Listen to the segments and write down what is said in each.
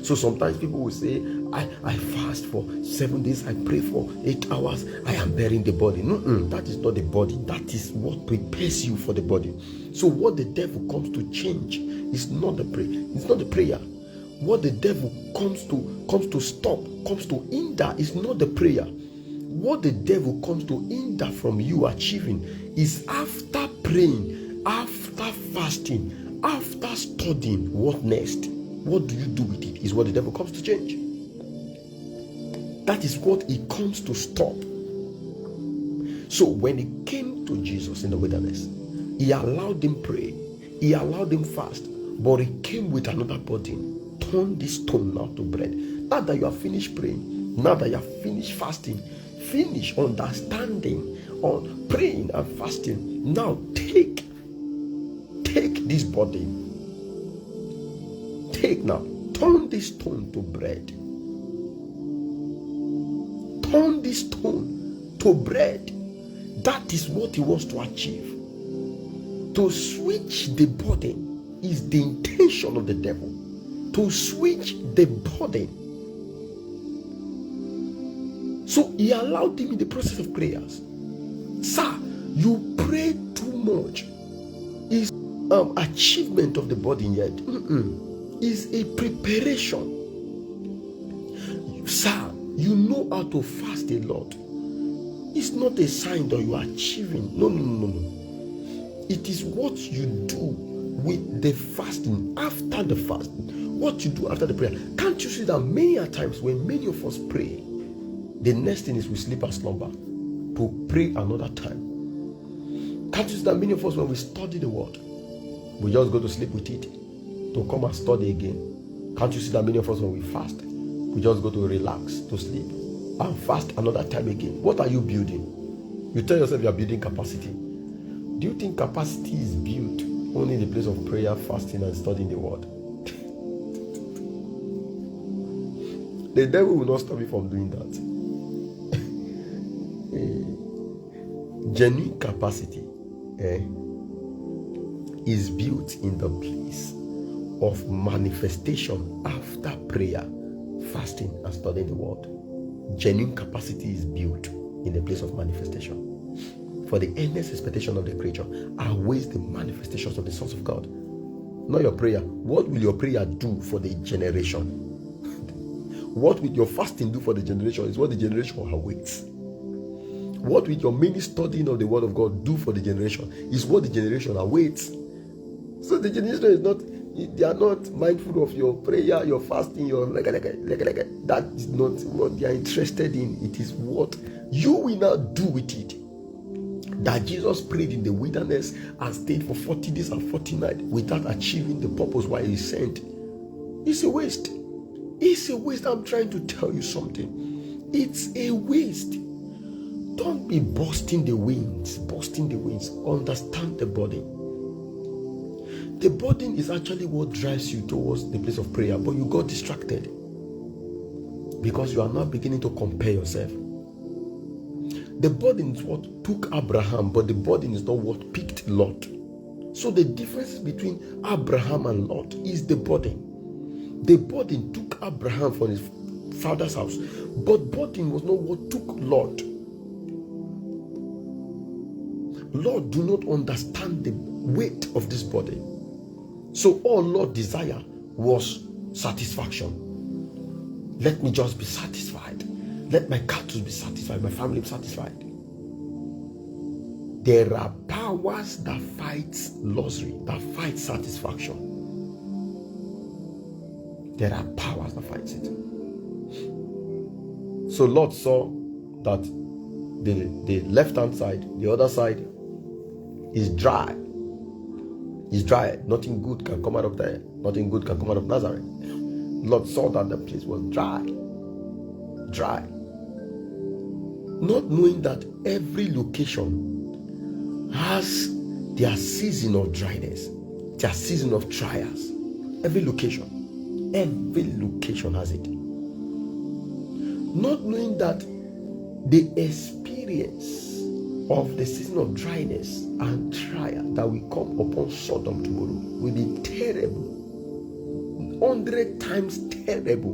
So sometimes people will say, I fast for 7 days, I pray for 8 hours, I am burying the body. That is not the body. That is what prepares you for the body. So what the devil comes to change is not the prayer. It's not the prayer. What the devil comes to stop, comes to hinder is not the prayer. What the devil comes to hinder from you achieving is after praying, after fasting, after studying, what next? What do you do with it? Is what the devil comes to change. That is what he comes to stop. So when he came to Jesus in the wilderness, he allowed him pray, he allowed him fast, but he came with another burden. Turn this stone now to bread. Now that you have finished praying, now that you have finished fasting, finish understanding on praying and fasting, now take this burden. Take now, turn this stone to bread. Turn this stone to bread. That is what he wants to achieve. To switch the burden is the intention of the devil. To switch the burden. So he allowed him in the process of prayers. Sir, you pray too much. Is achievement of the burden yet? Is a preparation. Sir, you know how to fast a lot. It's not a sign that you are achieving. No. It is what you do with the fasting, after the fasting, what you do after the prayer. Can't you see that many a times when many of us pray, the next thing is we sleep and slumber to pray another time? Can't you see that many of us when we study the word, we just go to sleep with it to come and study again? Can't you see that many of us when we fast, we just go to relax, to sleep and fast another time again? What are you building? You tell yourself you are building capacity. Do you think capacity is built only in the place of prayer, fasting, and studying the word? The devil will not stop you from doing that. Genuine capacity is built in the place of manifestation after prayer, fasting, and studying the word. Genuine capacity is built in the place of manifestation. For the earnest expectation of the creature outweighs the manifestations of the sons of God. Not your prayer. What will your prayer do for the generation? What will your fasting do for the generation is what the generation awaits. What will your many studying of the word of God do for the generation is what the generation awaits. So the generation is not, they are not mindful of your prayer, your fasting, your that is not what they are interested in. It is what you will now do with it. That Jesus prayed in the wilderness and stayed for 40 days and 40 nights without achieving the purpose why he sent. It's a waste. It's a waste. I'm trying to tell you something. It's a waste. Don't be busting the wings. Understand the burden. The burden is actually what drives you towards the place of prayer, but you got distracted because you are now beginning to compare yourself. The burden is what took Abraham, but the burden is not what picked Lot. So the difference between Abraham and Lot is the burden. The burden took Abraham from his father's house, but burden was not what took Lot. Lord do not understand the weight of this burden. So all Lord desire was satisfaction. Let me just be satisfied. Let my cattle be satisfied, my family be satisfied. There are powers that fight luxury, that fight satisfaction. There are powers that fight it. So Lot saw that the left-hand side, the other side, is dry. It's dry. Nothing good can come out of there. Nothing good can come out of Nazareth. Lot saw that the place was dry. Not knowing that every location has their season of dryness, their season of trials. Every location has it. Not knowing that the experience of the season of dryness and trial that will come upon Sodom tomorrow will be terrible. 100 times terrible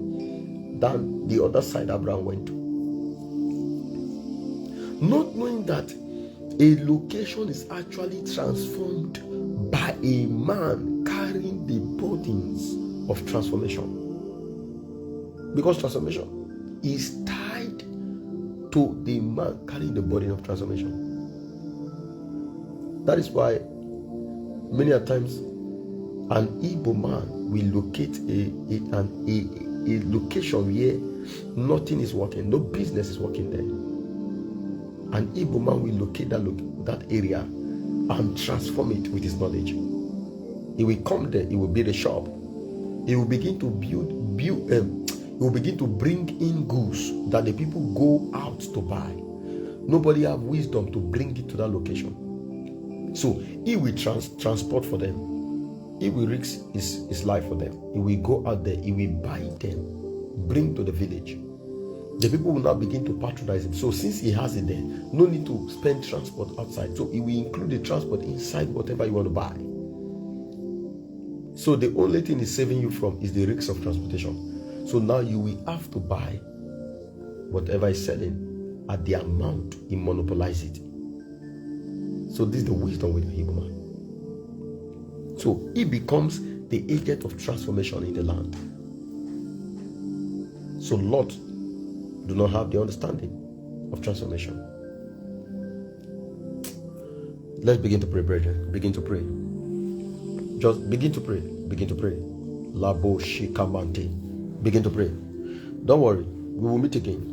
than the other side Abraham went to. Not knowing that a location is actually transformed by a man carrying the burdens of transformation. Because transformation is tied to the man carrying the burden of transformation. That is why many a times an Igbo man will locate a location where nothing is working, no business is working there. An Igbo man will locate that area and transform it with his knowledge. He will come there, he will build a shop. He will begin to he will begin to bring in goods that the people go out to buy. Nobody have wisdom to bring it to that location. So he will transport for them. He will risk his life for them. He will go out there, he will buy them, bring to the village. The people will now begin to patronize him. So since he has it there, no need to spend transport outside. So he will include the transport inside whatever you want to buy. So the only thing he's saving you from is the risks of transportation. So now you will have to buy whatever he's selling at the amount he monopolizes it. So this is the wisdom with the Hebrew man. So he becomes the agent of transformation in the land. So Lot do not have the understanding of transformation. Let's begin to pray, brethren. Begin to pray. Just begin to pray. Begin to pray. Labo Shikamante. Begin to pray. Don't worry. We will meet again.